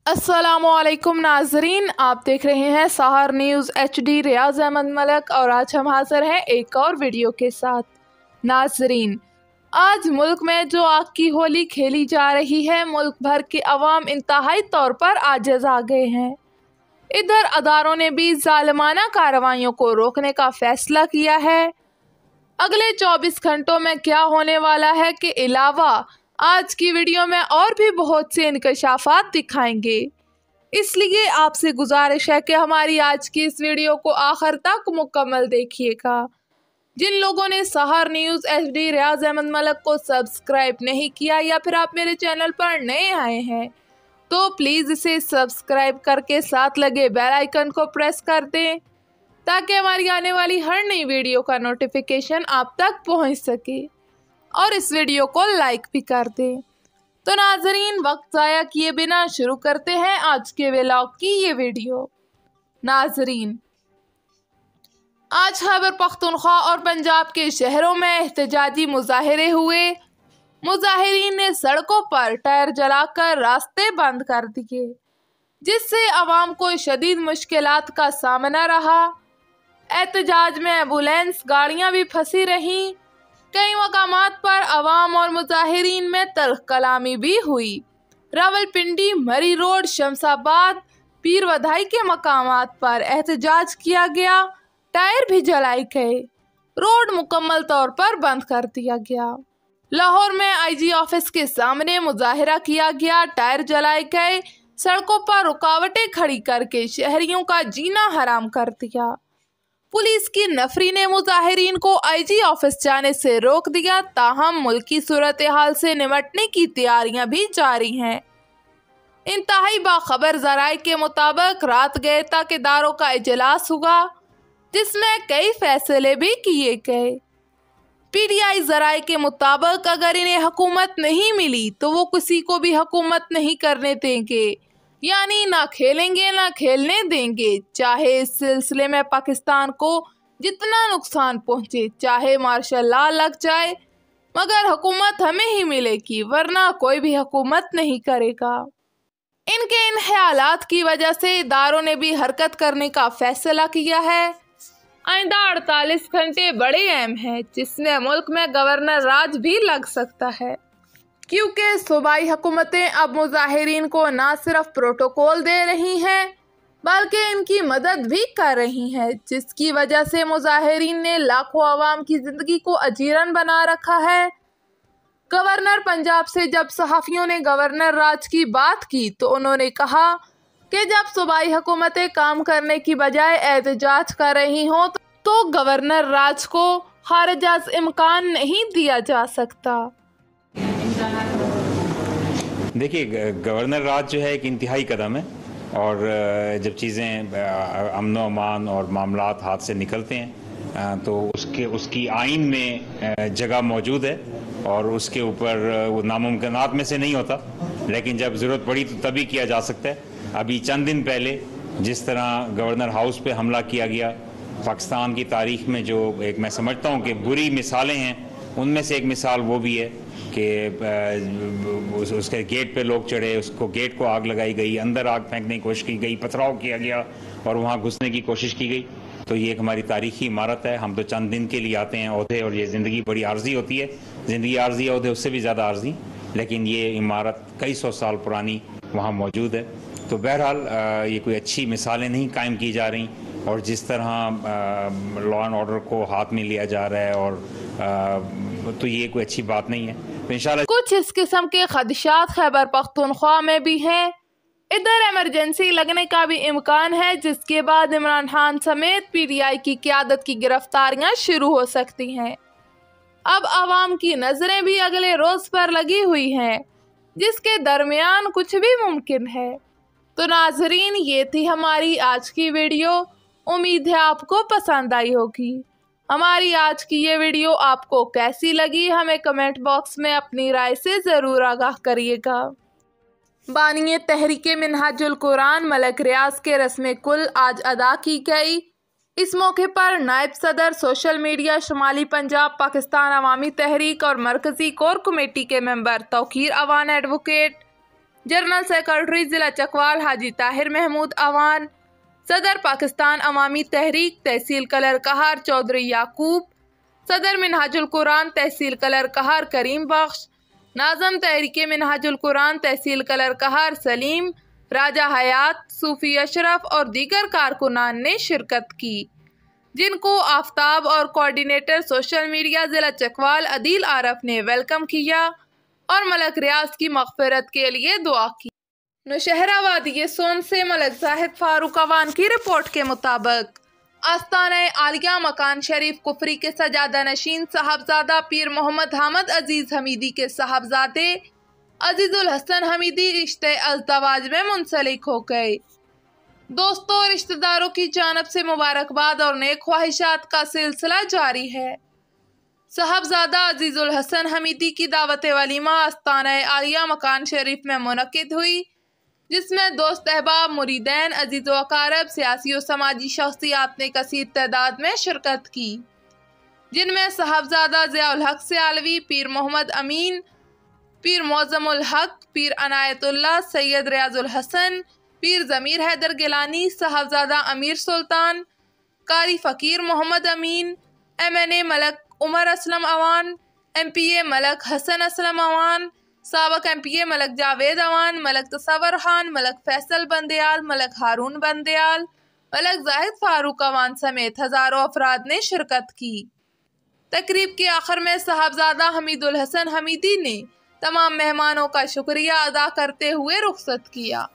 अस्सलामुअलैकुम नाजरीन, आप देख रहे हैं सहर न्यूज़ HD। रियाज अहमद मलक और आज हम हाजिर हैं एक और वीडियो के साथ। नाजरीन, आज मुल्क में जो आग की होली खेली जा रही है, मुल्क भर के अवाम इंतहाई तौर पर आजिज़ आ गए हैं। इधर अदारों ने भी जालिमाना कार्रवाइयों को रोकने का फैसला किया है। अगले 24 घंटों में क्या होने वाला है के अलावा आज की वीडियो में और भी बहुत से इंकशाफात दिखाएंगे, इसलिए आपसे गुजारिश है कि हमारी आज की इस वीडियो को आखिर तक मुकम्मल देखिएगा। जिन लोगों ने सहर न्यूज़ HD रियाज अहमद मलक को सब्सक्राइब नहीं किया या फिर आप मेरे चैनल पर नए आए हैं तो प्लीज़ इसे सब्सक्राइब करके साथ लगे बेल आइकन को प्रेस कर दें ताकि हमारी आने वाली हर नई वीडियो का नोटिफिकेशन आप तक पहुंच सके, और इस वीडियो को लाइक भी कर दें। तो नाजरीन, वक्त ज़ाया किए बिना शुरू करते हैं आज के व्लॉग की ये वीडियो। नाजरीन, आज खैबर पख्तूनख्वा और पंजाब के शहरों में एहतजाजी मुजाहिरे हुए। मुजाहिरीन ने सड़कों पर टायर जलाकर रास्ते बंद कर दिए, जिससे आवाम को शदीद मुश्किलात का सामना रहा। एहतजाज में एम्बुलेंस गाड़ियां भी फंसी रहीं। कई मकामात पर अवाम और मुजाहिरीन में तल्ख कलामी भी हुई। रावलपिंडी, मरी रोड, शमसाबाद, पीर वधाई के मकामात पर एहतजाज किया गया। टायर भी जलाए गए। रोड मुकम्मल तौर पर बंद कर दिया गया। लाहौर में IG ऑफिस के सामने मुजाहिरा किया गया। टायर जलाए गए। सड़कों पर रुकावटें खड़ी करके शहरियों का जीना हराम कर दिया। पुलिस की नफरी ने मुजाहिरीन को IG ऑफिस जाने से रोक दिया। ताहम मुल्की सूरत हाल से निमटने की तैयारियां भी जारी हैं। इंतहाई बाखबर ज़राए के मुताबिक रात गए तक इदारों का इजलास हुआ, जिसमें कई फैसले भी किए गए। PTI ज़राए के मुताबिक अगर इन्हें हुकूमत नहीं मिली तो वो किसी को भी हुकूमत नहीं करने देंगे, यानी ना खेलेंगे ना खेलने देंगे। चाहे इस सिलसिले में पाकिस्तान को जितना नुकसान पहुंचे, चाहे मार्शल लॉ लग जाए, मगर हुकूमत हमें ही मिलेगी, वरना कोई भी हुकूमत नहीं करेगा। इनके इन ख्यालात की वजह से इदारों ने भी हरकत करने का फैसला किया है। आइंदा 48 घंटे बड़े अहम हैं, जिसमें मुल्क में गवर्नर राज भी लग सकता है, क्योंकि सूबाई हुकूमतें अब मुजाहिरीन को ना सिर्फ प्रोटोकॉल दे रही हैं बल्कि इनकी मदद भी कर रही हैं, जिसकी वजह से मुजाहिरीन ने लाखों अवाम की ज़िंदगी को अजीरन बना रखा है। गवर्नर पंजाब से जब सहाफ़ियों ने गवर्नर राज की बात की तो उन्होंने कहा कि जब सूबाई हुकूमतें काम करने की बजाय एहतजाज कर रही हों तो गवर्नर राज को खारिज अज़ इम्कान नहीं दिया जा सकता। देखिए, गवर्नर राज जो है एक इंतहाई कदम है, और जब चीज़ें अमन व अमान और मामलात हाथ से निकलते हैं तो उसकी आइन में जगह मौजूद है, और उसके ऊपर वो नामुमकिनात में से नहीं होता, लेकिन जब ज़रूरत पड़ी तो तभी किया जा सकता है। अभी चंद दिन पहले जिस तरह गवर्नर हाउस पे हमला किया गया, पाकिस्तान की तारीख में जो एक मैं समझता हूँ कि बुरी मिसालें हैं, उनमें से एक मिसाल वो भी है कि उसके गेट पे लोग चढ़े, उसको गेट को आग लगाई गई, अंदर आग फेंकने की कोशिश की गई, पथराव किया गया और वहाँ घुसने की कोशिश की गई। तो ये एक हमारी तारीखी इमारत है। हम तो चंद दिन के लिए आते हैं ओहदे, और ये ज़िंदगी बड़ी आर्जी होती है। ज़िंदगी आर्जी है, ओहदे उससे भी ज़्यादा आर्जी, लेकिन ये इमारत कई सौ साल पुरानी वहाँ मौजूद है। तो बहरहाल ये कोई अच्छी मिसालें नहीं कायम की जा रही, और जिस तरह लॉ एंड ऑर्डर को हाथ में लिया जा रहा है, और तो ये कोई अच्छी बात नहीं है। तो इंशाल्लाह कुछ इस किस्म के खदशात खैबर पख्तूनख्वा में भी हैं। इधर इमरजेंसी लगने का भी इम्कान है, जिसके बाद इमरान खान समेत PTI की क़यादत की गिरफ्तारियां शुरू हो सकती हैं। अब आवाम की नज़रें भी अगले रोज़ पर लगी हुई हैं, जिसके दरमियान कुछ भी मुमकिन है। तो नाजरीन, ये थी हमारी आज की वीडियो। उम्मीद है आपको पसंद आई होगी। हमारी आज की ये वीडियो आपको कैसी लगी, हमें कमेंट बॉक्स में अपनी राय से ज़रूर आगाह करिएगा। बानिए तहरीके मिनहाजुल कुरान मलक रियाज के रस्म कुल आज अदा की गई। इस मौके पर नायब सदर सोशल मीडिया शुमाली पंजाब पाकिस्तान अवामी तहरीक और मरकज़ी कोर कमेटी के member Tauqeer Awan advocate general secretary ضلع چکوال حاجی طاہر محمود اوان، صدر پاکستان عوامی تحریک تحصیل کلر کہار چودھری یعقوب، صدر منہاج القرآن تحصیل کلر کہار کریم بخش، ناظم تحریک منہاج القرآن تحصیل کلر کہار سلیم، راجہ حیات، صوفی اشرف اور دیگر کارکنان نے شرکت کی، جن کو آفتاب اور کوارڈینیٹر سوشل میڈیا ضلع چکوال عدیل عارف نے ویلکم کیا اور ملک ریاض کی مغفرت کے لیے دعا کی۔ نوشہرہ وادی سون سے ملک زاہد فاروق اوان کی رپورٹ کے مطابق آستانہ عالیہ مکان شریف کفری کے سجادہ نشین صاحبزادہ پیر محمد حامد عزیز حمیدی کے صاحبزادے عزیز الحسن حمیدی رشتے ازدواج میں منسلک ہو گئے۔ دوستوں اور رشتہ داروں کی جانب سے مبارکباد اور نیک خواہشات کا سلسلہ جاری ہے۔ صاحبزادہ عزیز الحسن حمیدی کی دعوت ولیمہ آستانہ عالیہ مکان شریف میں منعقد ہوئی، جس میں دوست احباب، مریدین، عزیز و اقارب، سیاسی و سماجی شخصیات نے کثیر تعداد میں شرکت کی، جن میں صاحبزادہ ضیاء الحق سیالوی، پیر محمد امین، پیر معظم الحق، پیر عنایت اللہ، سید ریاض الحسن، پیر ضمیر حیدر گیلانی، صاحبزادہ امیر سلطان، قاری فقیر محمد امین، MNA ملک عمر اسلم اوان، MPA ملک حسن اسلم اوان، سابق MPA ملک جاوید اوان، ملک تصور خان، ملک فیصل بندیال، ملک ہارون بندیال، ملک زاہد فاروق اوان سمیت ہزاروں افراد نے شرکت کی۔ تقریب کے آخر میں صاحبزادہ حمید الحسن حمیدی نے تمام مہمانوں کا شکریہ ادا کرتے ہوئے رخصت کیا۔